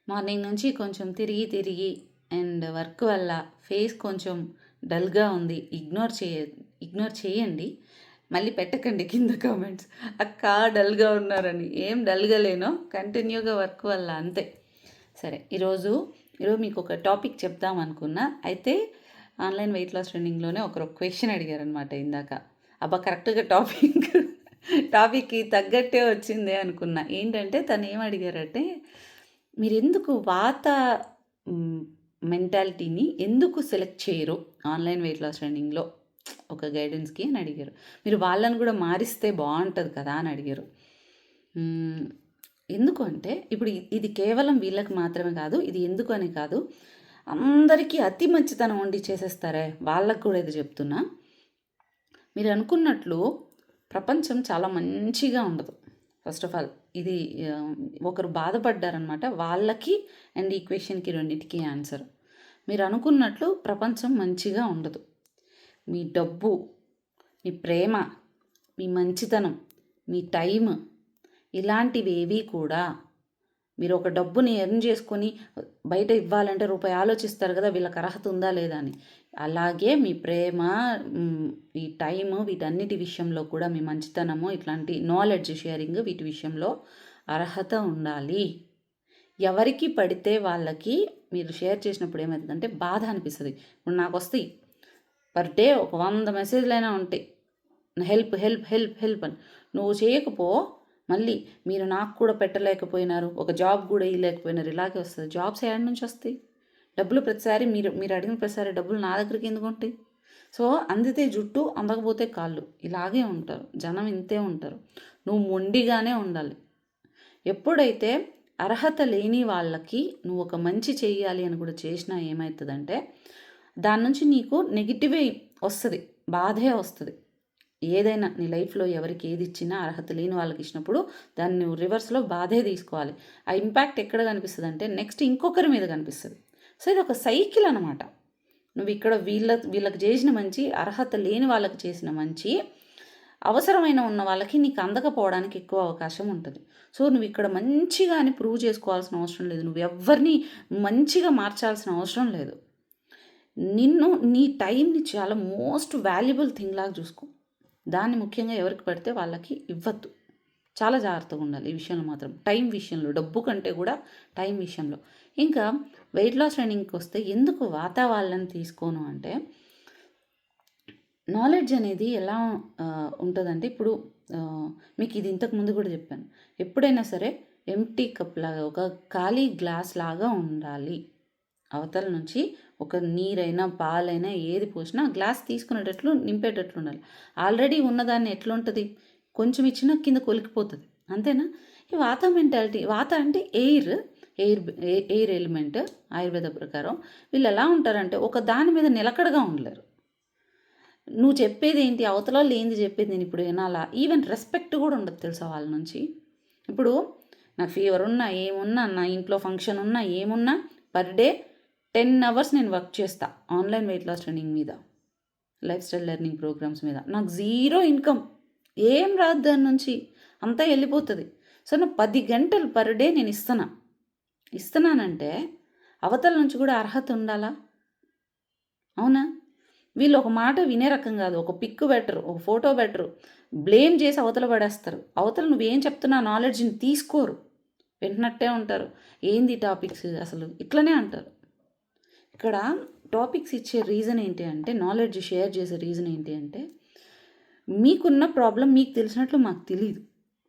Morning నుంచి కొంచెం తిరిగి తిరిగి అండ్ వర్క్ వల్ల ఫేస్ కొంచెం డల్గా ఉంది. ఇగ్నోర్ చేయండి. మళ్ళీ పెట్టకండి కింద కామెంట్స్ అక్క డల్గా ఉన్నారని. ఏం డల్గా లేనో, కంటిన్యూగా వర్క్ వల్ల అంతే. సరే, ఈరోజు మీకు ఒక టాపిక్ చెప్దాం అనుకున్నా. అయితే ఆన్లైన్ వెయిట్ లాస్ ట్రైనింగ్లోనే ఒకరు క్వశ్చన్ అడిగారనమాట ఇందాక. అబ్బా, కరెక్ట్గా టాపిక్కి తగ్గట్టే వచ్చిందే అనుకున్నా. ఏంటంటే తను ఏం అడిగారంటే, మీరెందుకు వాత మెంటాలిటీని ఎందుకు సెలెక్ట్ చేయరు ఆన్లైన్ వెయిట్ లాస్ ట్రైనింగ్లో ఒక గైడెన్స్కి అని అడిగారు. మీరు వాళ్ళని కూడా మారిస్తే బాగుంటుంది కదా అని అడిగారు. ఎందుకు అంటే ఇప్పుడు ఇది కేవలం వీళ్ళకి మాత్రమే కాదు, ఇది ఎందుకు అని కాదు, అందరికీ అతి మంచితనం వండి చేసేస్తారే వాళ్ళకు కూడా ఇది చెప్తున్నా. మీరు అనుకున్నట్లు ప్రపంచం చాలా మంచిగా ఉండదు. ఫస్ట్ ఆఫ్ ఆల్ ఇది ఒకరు బాధపడ్డారనమాట, వాళ్ళకి అండ్ ఈ క్వశ్చన్కి రెండింటికి ఆన్సర్. మీరు అనుకున్నట్లు ప్రపంచం మంచిగా ఉండదు. మీ డబ్బు, మీ ప్రేమ, మీ మంచితనం, మీ టైం, ఇలాంటివి ఏవి కూడా మీరు ఒక డబ్బుని ఎర్న్ చేసుకొని బయట ఇవ్వాలంటే రూపాయి ఆలోచిస్తారు కదా, వీళ్ళకి అర్హత ఉందా లేదా అని. అలాగే మీ ప్రేమ, ఈ టైము, వీటన్నిటి విషయంలో కూడా మీ మంచితనము, ఇట్లాంటి నాలెడ్జ్ షేరింగ్, వీటి విషయంలో అర్హత ఉండాలి. ఎవరికి పడితే వాళ్ళకి మీరు షేర్ చేసినప్పుడు ఏమవుతుందంటే బాధ అనిపిస్తుంది. ఇప్పుడు నాకు వస్తాయి పర్ డే ఒక 100 మెసేజ్లైనా ఉంటాయి, హెల్ప్ హెల్ప్ హెల్ప్ హెల్ప్ అని. నువ్వు చేయకపో, మళ్ళీ మీరు నాకు కూడా పెట్టలేకపోయినారు, ఒక జాబ్ కూడా ఇవ్వలేకపోయినారు, ఇలాగే వస్తుంది. జాబ్స్ ఏడాది నుంచి వస్తాయి? డబ్బులు ప్రతిసారి మీరు అడిగిన ప్రతిసారి డబ్బులు నా దగ్గరికి ఎందుకు ఉంటాయి? సో అందితే జుట్టు, అందకపోతే కాళ్ళు, ఇలాగే ఉంటారు జనం, ఇంతే ఉంటారు. నువ్వు మొండిగానే ఉండాలి. ఎప్పుడైతే అర్హత లేని వాళ్ళకి నువ్వు ఒక మంచి చేయాలి అని కూడా చేసినా ఏమవుతుందంటే దాని నుంచి నీకు నెగిటివే వస్తుంది, బాధే వస్తుంది. ఏదైనా నీ లైఫ్లో ఎవరికి ఏది ఇచ్చినా అర్హత లేని వాళ్ళకి ఇచ్చినప్పుడు దాన్ని నువ్వు రివర్స్లో బాధే తీసుకోవాలి. ఆ ఇంపాక్ట్ ఎక్కడ కనిపిస్తుంది అంటే నెక్స్ట్ ఇంకొకరి మీద కనిపిస్తుంది. సో ఇది ఒక సైకిల్ అనమాట. నువ్వు ఇక్కడ వీళ్ళకి చేసిన మంచి, అర్హత లేని వాళ్ళకి చేసిన మంచి, అవసరమైన ఉన్న వాళ్ళకి నీకు అందకపోవడానికి ఎక్కువ అవకాశం ఉంటుంది. సో నువ్వు ఇక్కడ మంచిగా అని ప్రూవ్ చేసుకోవాల్సిన అవసరం లేదు. నువ్వు ఎవరిని మంచిగా మార్చాల్సిన అవసరం లేదు. నీ టైంని చాలా మోస్ట్ వాల్యుబుల్ థింగ్ లాగా చూసుకో. దాన్ని ముఖ్యంగా ఎవరికి పడితే వాళ్ళకి ఇవ్వద్దు. చాలా జాగ్రత్తగా ఉండాలి ఈ విషయంలో మాత్రం, టైం విషయంలో, డబ్బు కంటే కూడా టైం విషయంలో. ఇంకా వెయిట్ లాస్ ట్రైనింగ్కి వస్తే ఎందుకు వాతావరణాన్ని తీసుకోను అంటే, నాలెడ్జ్ అనేది ఎలా ఉంటుందంటే, ఇప్పుడు మీకు ఇది ఇంతకు ముందు కూడా చెప్పాను, ఎప్పుడైనా సరే ఎంప్టీ కప్ లాగా, ఒక ఖాళీ గ్లాస్ లాగా ఉండాలి. అవతల నుంచి ఒక నీరైనా పాలైనా ఏది పోసినా గ్లాస్ తీసుకునేటట్లు నింపేటట్లు ఉండాలి. ఆల్రెడీ ఉన్నదాన్ని ఎట్లుంటుంది, కొంచెం ఇచ్చినా కింద కొలికిపోతుంది, అంతేనా? ఈ వాత మెంటాలిటీ, వాత అంటే ఎయిర్ ఎలిమెంట్. ఆయుర్వేద ప్రకారం వీళ్ళు ఎలా ఉంటారంటే ఒక దాని మీద నిలకడగా ఉండలేరు. నువ్వు చెప్పేది ఏంటి, అవతల ఏంది చెప్పేది నేను ఇప్పుడు వినాలా, ఈవెన్ రెస్పెక్ట్ కూడా ఉండదు తెలుసా వాళ్ళ నుంచి. ఇప్పుడు నాకు ఫీవర్ ఉన్నా, ఏమున్నా, నా ఇంట్లో ఫంక్షన్ ఉన్నా, ఏమున్నా, పర్ డే 10 hours నేను వర్క్ చేస్తా ఆన్లైన్ వెయిట్ లాస్ ట్రైనింగ్ మీద, లైఫ్ స్టైల్ లెర్నింగ్ ప్రోగ్రామ్స్ మీద. నాకు 0 ఇన్కమ్, ఏం రాదు దాని నుంచి, అంతా వెళ్ళిపోతుంది. సో నా 10 గంటలు పర్ డే నేను ఇస్తున్నానంటే అవతల నుంచి కూడా అర్హత ఉండాలా? అవునా? వీళ్ళు ఒక మాట వినే రకం కాదు. ఒక పిక్ బెటరు, ఒక ఫోటో బెటరు, బ్లేమ్ చేసి అవతల పడేస్తారు. అవతల నువ్వేం చెప్తున్నా నాలెడ్జ్ని తీసుకోరు, వింటున్నట్టే ఉంటారు. ఏంది టాపిక్స్ అసలు, ఇట్లనే అంటారు. ఇక్కడ టాపిక్స్ ఇచ్చే రీజన్ ఏంటి అంటే, నాలెడ్జ్ షేర్ చేసే రీజన్ ఏంటి అంటే, మీకున్న ప్రాబ్లం మీకు తెలిసినట్లు మాకు తెలియదు.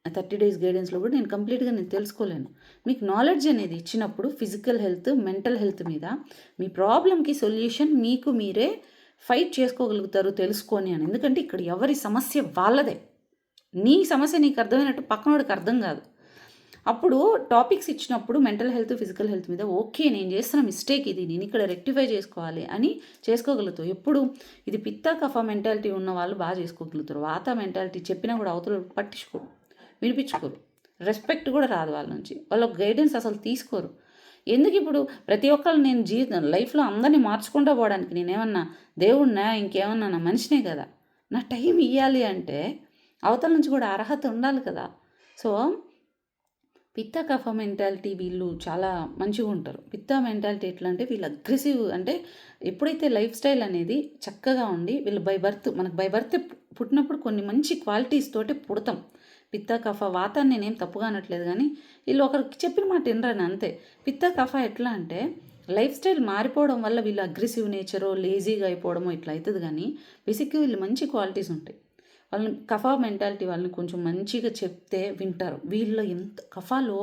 30 days గైడెన్స్లో కూడా నేను కంప్లీట్గా తెలుసుకోలేను. మీకు నాలెడ్జ్ అనేది ఇచ్చినప్పుడు ఫిజికల్ హెల్త్, మెంటల్ హెల్త్ మీద మీ ప్రాబ్లంకి సొల్యూషన్ మీకు మీరే ఫైట్ చేసుకోగలుగుతారు తెలుసుకొని అని. ఎందుకంటే ఇక్కడ ఎవరి సమస్య వాళ్ళదే. నీ సమస్య నీకు అర్థమైనట్టు పక్కనోడికి అర్థం కాదు. అప్పుడు టాపిక్స్ ఇచ్చినప్పుడు మెంటల్ హెల్త్, ఫిజికల్ హెల్త్ మీద ఓకే నేను చేస్తున్న మిస్టేక్ ఇది, నేను ఇక్కడ రెక్టిఫై చేసుకోవాలి అని చేసుకోగలుగుతావు. ఎప్పుడు ఇది పిత్త కఫ మెంటాలిటీ ఉన్న వాళ్ళు బాగా చేసుకోగలుగుతారు. వాత మెంటాలిటీ చెప్పినా కూడా అవతల పట్టించుకోరు, వినిపించుకోరు, రెస్పెక్ట్ కూడా రాదు వాళ్ళ నుంచి, వాళ్ళ గైడెన్స్ అసలు తీసుకోరు. ఎందుకు ఇప్పుడు ప్రతి ఒక్కరు నేను లైఫ్లో అందరినీ మార్చుకుంటూ పోవడానికి నేనేమన్నా దేవుడినా, ఇంకేమన్నా నా మనిషినే కదా. నా టైం ఇవ్వాలి అంటే అవతల నుంచి కూడా అర్హత ఉండాలి కదా. సో పిత్త కఫ మెంటాలిటీ వీళ్ళు చాలా మంచిగా ఉంటారు. పిత్త మెంటాలిటీ ఎట్లా అంటే వీళ్ళు అగ్రెసివ్, అంటే ఎప్పుడైతే లైఫ్ స్టైల్ అనేది చక్కగా ఉండి వీళ్ళు మనకు బై బర్త్ పుట్టినప్పుడు కొన్ని మంచి క్వాలిటీస్ తోటి పుడతాం. పిత్త కఫ వాతాన్ని నేనేం తప్పుగా అనట్లేదు, కానీ వీళ్ళు ఒకరికి చెప్పిన మాట వినరని అంతే. పిత్త కఫ ఎట్లా అంటే లైఫ్ స్టైల్ మారిపోవడం వల్ల వీళ్ళు అగ్రెసివ్ నేచరో లేజీగా అయిపోవడమో ఇట్లా అవుతుంది, కానీ బేసిక్గా వీళ్ళు మంచి క్వాలిటీస్ ఉంటాయి. వాళ్ళని కఫా మెంటాలిటీ వాళ్ళని కొంచెం మంచిగా చెప్తే వింటారు. వీళ్ళ ఎంత కఫాలో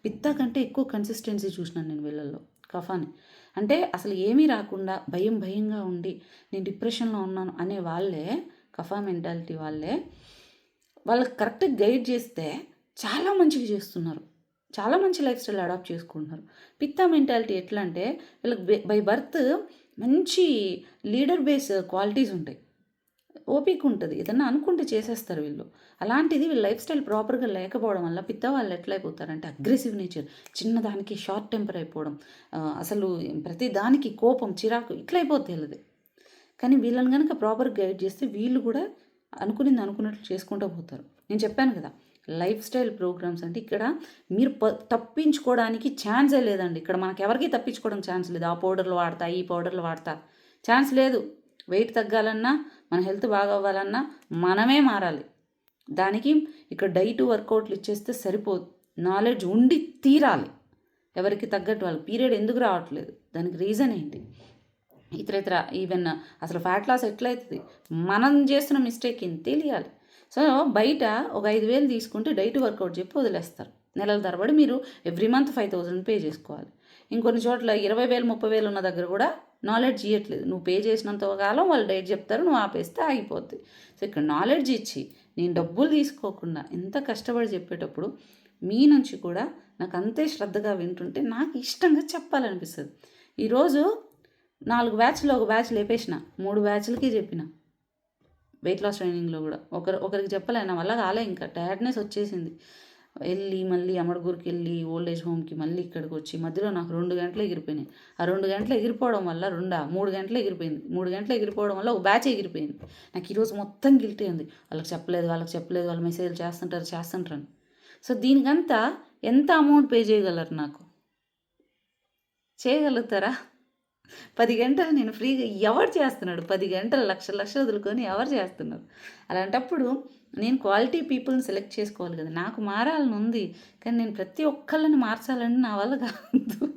పిత్త కంటే ఎక్కువ కన్సిస్టెన్సీ చూసినాను నేను వీళ్ళల్లో కఫాని. అంటే అసలు ఏమీ రాకుండా భయంగా ఉండి నేను డిప్రెషన్లో ఉన్నాను అనే వాళ్ళే, కఫా మెంటాలిటీ వాళ్ళకి కరెక్ట్గా గైడ్ చేస్తే చాలా మంచిగా చేస్తున్నారు. చాలా మంచి లైఫ్ స్టైల్ అడాప్ట్ చేసుకుంటున్నారు. పిత్త మెంటాలిటీ ఎట్లా అంటే వీళ్ళకి బై బర్త్ మంచి లీడర్ బేస్ క్వాలిటీస్ ఉంటాయి, ఓపిక ఉంటుంది, ఏదన్నా అనుకుంటే చేసేస్తారు వీళ్ళు. అలాంటిది వీళ్ళ లైఫ్ స్టైల్ ప్రాపర్గా లేకపోవడం వల్ల పిత్త వాళ్ళు ఎట్లా అయిపోతారంటే అగ్రెసివ్ నేచర్, చిన్నదానికి షార్ట్ టెంపర్ అయిపోవడం, అసలు ప్రతి దానికి కోపం చిరాకు ఇట్లా అయిపోతుంది వీళ్ళది. కానీ వీళ్ళని కనుక ప్రాపర్గా గైడ్ చేస్తే వీళ్ళు కూడా అనుకున్నట్లు చేసుకుంటూ పోతారు. నేను చెప్పాను కదా, లైఫ్ స్టైల్ ప్రోగ్రామ్స్ అంటే ఇక్కడ మీరు తప్పించుకోవడానికి ఛాన్సే లేదండి. ఇక్కడ మనకు ఎవరికి తప్పించుకోవడానికి ఛాన్స్ లేదు. ఆ పౌడర్లు వాడతా, ఈ పౌడర్లు వాడతా, ఛాన్స్ లేదు. వెయిట్ తగ్గాలన్నా, మన హెల్త్ బాగా అవ్వాలన్నా మనమే మారాలి. దానికి ఇక్కడ డైట్ వర్కౌట్లు ఇచ్చేస్తే సరిపోదు, నాలెడ్జ్ ఉండి తీరాలి. ఎవరికి తగ్గట్టు వాళ్ళు పీరియడ్ ఎందుకు రావట్లేదు, దానికి రీజన్ ఏంటి, ఇతర ఈవెన్ అసలు ఫ్యాట్ లాస్ ఎట్లయితుంది, మనం చేస్తున్న మిస్టేక్ ఏంటి తెలియాలి. సో బయట ఒక 5,000 తీసుకుంటే డైట్ వర్కౌట్ చెప్పి వదిలేస్తారు. నెలల తరబడి మీరు ఎవ్రీ మంత్ 5,000 పే చేసుకోవాలి. ఇంకొన్ని చోట్ల 20,000 30,000 ఉన్న దగ్గర కూడా నాలెడ్జ్ ఇవ్వట్లేదు. నువ్వు పే చేసినంత కాలం వాళ్ళు డైట్ చెప్తారు, నువ్వు ఆపేస్తే ఆగిపోద్ది. సో ఇక్కడ నాలెడ్జ్ ఇచ్చి నేను డబ్బులు తీసుకోకుండా ఎంత కష్టపడి చెప్పేటప్పుడు మీ నుంచి కూడా నాకు అంతే శ్రద్ధగా వింటుంటే నాకు ఇష్టంగా చెప్పాలనిపిస్తుంది. ఈరోజు 4 బ్యాచ్లో ఒక బ్యాచ్ లేపేసిన, 3 బ్యాచ్లకి చెప్పిన వెయిట్ లాస్ ట్రైనింగ్లో కూడా. ఒకరికి చెప్పలే, నా వల్ల కాలే, ఇంకా టైర్డ్నెస్ వచ్చేసింది. వెళ్ళి మళ్ళీ అమడగూరుకి వెళ్ళి ఓల్డ్ ఏజ్ హోమ్కి మళ్ళీ ఇక్కడికి వచ్చి మధ్యలో నాకు 2 గంటలు ఎగిరిపోయినాయి. ఆ 2 గంటలు ఎగిరిపోవడం వల్ల 3 గంటలు ఎగిరిపోయింది. 3 గంటలు ఎగిరిపోవడం వల్ల ఒక బ్యాచ్ ఎగిరిపోయింది. నాకు ఈరోజు మొత్తం గిల్టీ ఉంది, వాళ్ళకి చెప్పలేదు వాళ్ళు మెసేజ్లు చేస్తుంటారు. సో దీనికంతా ఎంత అమౌంట్ పే చేయగలరు, నాకు చేయగలుగుతారా? 10 గంటలు నేను ఫ్రీగా ఎవరు చేస్తున్నాడు? 10 గంటలు లక్షలు వదులుకొని ఎవరు చేస్తున్నారు? అలాంటప్పుడు నేను క్వాలిటీ పీపుల్ని సెలెక్ట్ చేసుకోవాలి కదా. నాకు మారాలని ఉంది, కానీ నేను ప్రతి ఒక్కళ్ళని మార్చాలని నా వల్ల కాదు.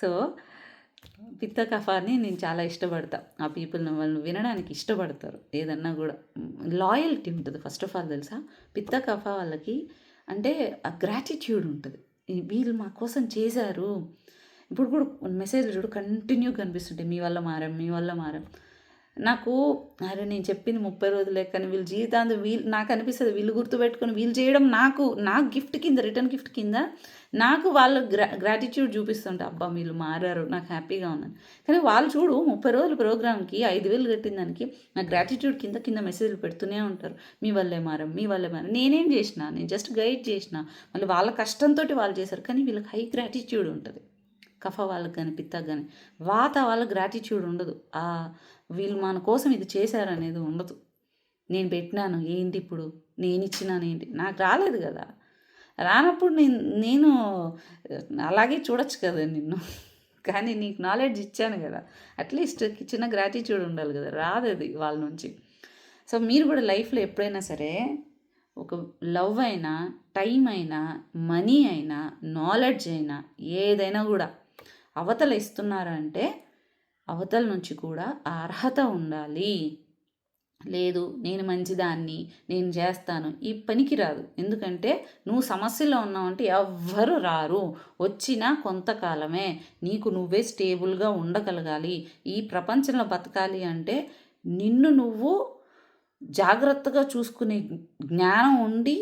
సో పిత్త కఫాని నేను చాలా ఇష్టపడతా. ఆ పీపుల్ని వాళ్ళు వినడానికి ఇష్టపడతారు. ఏదన్నా కూడా లాయల్టీ ఉంటుంది ఫస్ట్ ఆఫ్ ఆల్, తెలుసా? పిత్త కఫా వాళ్ళకి అంటే ఆ గ్రాటిట్యూడ్ ఉంటుంది. వీళ్ళు మా కోసం చేశారు. ఇప్పుడు కూడా మెసేజ్లు చూడు కంటిన్యూగా కనిపిస్తుంటాయి, మీ వల్ల మారాం. నాకు అరే నేను చెప్పింది 30 రోజులే, కానీ వీళ్ళు జీవితాంతం నాకు అనిపిస్తుంది వీళ్ళు గుర్తుపెట్టుకొని వీళ్ళు చేయడం నాకు గిఫ్ట్ కింద, రిటర్న్ గిఫ్ట్ కింద నాకు వాళ్ళ గ్రాటిట్యూడ్ చూపిస్తుంటా. అబ్బా వీళ్ళు మారారు, నాకు హ్యాపీగా ఉన్నాను. కానీ వాళ్ళు చూడు 30 రోజుల ప్రోగ్రామ్కి 5,000 కట్టిన దానికి నా గ్రాటిట్యూడ్ కింద మెసేజ్లు పెడుతూనే ఉంటారు. మీ వల్లే మారాం. నేనేం చేసిన? నేను జస్ట్ గైడ్ చేసిన, మళ్ళీ వాళ్ళ కష్టంతో వాళ్ళు చేశారు. కానీ వీళ్ళకి హై గ్రాటిట్యూడ్ ఉంటుంది. కఫ వాళ్ళకి కానీ పిత్తకు కానీ. వాత వాళ్ళ గ్రాటిట్యూడ్ ఉండదు. వీళ్ళు మన కోసం ఇది చేశారు అనేది ఉండదు. నేను పెట్టినాను ఏంటి, ఇప్పుడు నేను ఇచ్చినాను ఏంటి, నాకు రాలేదు కదా. రానప్పుడు నేను అలాగే చూడొచ్చు కదా నిన్ను, కానీ నీకు నాలెడ్జ్ ఇచ్చాను కదా, అట్లీస్ట్ చిన్న గ్రాటిట్యూడ్ ఉండాలి కదా. రాదు అది వాళ్ళ నుంచి. సో మీరు కూడా లైఫ్లో ఎప్పుడైనా సరే ఒక లవ్ అయినా, టైం అయినా, మనీ అయినా, నాలెడ్జ్ అయినా, ఏదైనా కూడా అవతల ఇస్తున్నారంటే అవతల నుంచి కూడా ఆ అర్హత ఉండాలి. లేదు నేను మంచిదాన్ని, నేను చేస్తాను, ఈ పనికి రాదు. ఎందుకంటే నువ్వు సమస్యలో ఉన్నావంటే ఎవ్వరు రారు, వచ్చినా కొంతకాలమే. నీకు నువ్వే స్టేబుల్గా ఉండగలగాలి. ఈ ప్రపంచంలో బతకాలి అంటే నిన్ను నువ్వు జాగ్రత్తగా చూసుకునే జ్ఞానం ఉండి,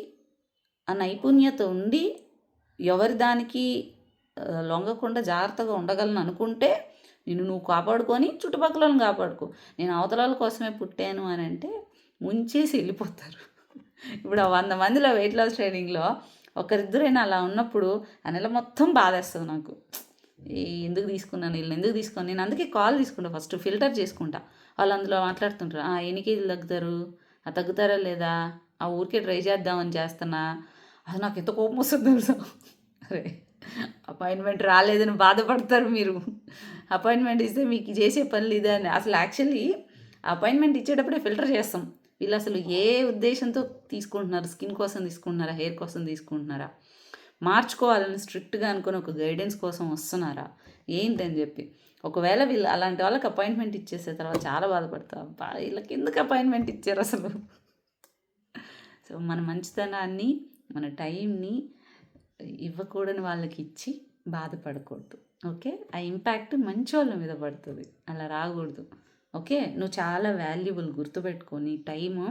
ఆ నైపుణ్యత ఉండి, ఎవరి దానికి లొంగకుండా జాగ్రత్తగా ఉండగలను అనుకుంటే నిన్ను నువ్వు కాపాడుకొని చుట్టుపక్కలను కాపాడుకో. నేను అవతలాల కోసమే పుట్టాను అని అంటే ముంచేసి వెళ్ళిపోతారు. ఇప్పుడు ఆ 100 మందిలో వెయిట్ లాస్ ట్రైనింగ్లో ఒకరిద్దరైనా అలా ఉన్నప్పుడు ఆ నెల మొత్తం బాధేస్తుంది నాకు. ఎందుకు తీసుకున్నాను, వీళ్ళని ఎందుకు తీసుకున్నాను. నేను అందుకే కాల్ తీసుకుంటా, ఫస్ట్ ఫిల్టర్ చేసుకుంటా. వాళ్ళు అందులో మాట్లాడుతుంటారు, ఎన్ని కేజీలు తగ్గుతారు, తగ్గుతారా లేదా, ఆ ఊరికే ట్రై చేద్దామని చేస్తున్నా, అది నాకు ఎంత కోపం వస్తుంది తెలుసా. అరే అపాయింట్మెంట్ రాలేదని బాధపడతారు మీరు. అపాయింట్మెంట్ ఇస్తే మీకు చేసే పనులు ఇదే అని. అసలు యాక్చువల్లీ అపాయింట్మెంట్ ఇచ్చేటప్పుడే ఫిల్టర్ చేస్తాం. వీళ్ళు అసలు ఏ ఉద్దేశంతో తీసుకుంటున్నారు? స్కిన్ కోసం తీసుకుంటున్నారా? హెయిర్ కోసం తీసుకుంటున్నారా? మార్చుకోవాలని స్ట్రిక్ట్గా అనుకుని ఒక గైడెన్స్ కోసం వస్తున్నారా? ఏంటని చెప్పి. ఒకవేళ వీళ్ళు అలాంటి వాళ్ళకి అపాయింట్మెంట్ ఇచ్చేసే తర్వాత చాలా బాధపడతా. అబ్బా వీళ్ళకి ఎందుకు అపాయింట్మెంట్ ఇచ్చారు అసలు. సో మన మంచితనాన్ని, మన టైంని ఇవ్వకూడని వాళ్ళకి ఇచ్చి బాధపడకూడదు. ఓకే, ఆ ఇంపాక్ట్ మంచి వాళ్ళ మీద పడుతుంది, అలా రాకూడదు. ఓకే, నువ్వు చాలా వాల్యుబుల్, గుర్తుపెట్టుకొని టైము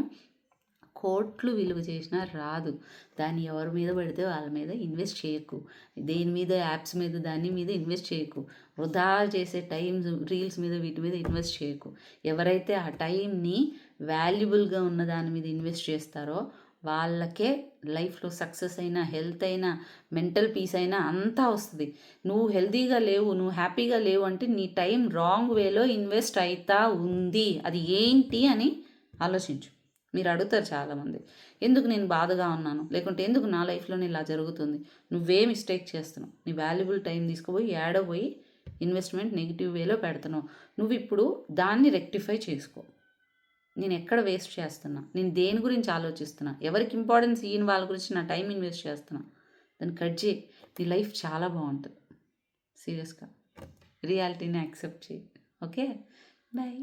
కోట్లు విలువ చేసినా రాదు. దాన్ని ఎవరి మీద పడితే వాళ్ళ మీద ఇన్వెస్ట్ చేయకు. దేని మీద, యాప్స్ మీద, దాని మీద ఇన్వెస్ట్ చేయకు. వృధా చేసే టైమ్స్, రీల్స్ మీద, వీటి మీద ఇన్వెస్ట్ చేయకు. ఎవరైతే ఆ టైంని వాల్యుబుల్గా ఉన్న దాని మీద ఇన్వెస్ట్ చేస్తారో వాళ్ళకే లైఫ్లో సక్సెస్ అయినా, హెల్త్ అయినా, మెంటల్ పీస్ అయినా అంతా వస్తుంది. నువ్వు హెల్తీగా లేవు, నువ్వు హ్యాపీగా లేవు అంటే నీ టైం రాంగ్ వేలో ఇన్వెస్ట్ అవుతా ఉంది. అది ఏంటి అని ఆలోచించు. మీరు అడుగుతారు చాలామంది, ఎందుకు నేను బాధగా ఉన్నాను, లేకుంటే ఎందుకు నా లైఫ్లోనే ఇలా జరుగుతుంది. నువ్వే మిస్టేక్ చేస్తున్నావు. నీ వాల్యుబుల్ టైం తీసుకుపోయి ఏడపోయి ఇన్వెస్ట్మెంట్ నెగిటివ్ వేలో పెడుతున్నావు. నువ్వు ఇప్పుడు దాన్ని రెక్టిఫై చేసుకో. నేను ఎక్కడ వేస్ట్ చేస్తున్నా, నేను దేని గురించి ఆలోచిస్తున్నా, ఎవరికి ఇంపార్టెన్స్ ఇయ్యని వాళ్ళ గురించి నా టైం ఇన్వెస్ట్ చేస్తున్నా, దాన్ని కట్ చేయి. నీ లైఫ్ చాలా బాగుంటుంది. సీరియస్గా రియాలిటీని యాక్సెప్ట్ చేయి. Okay, bye.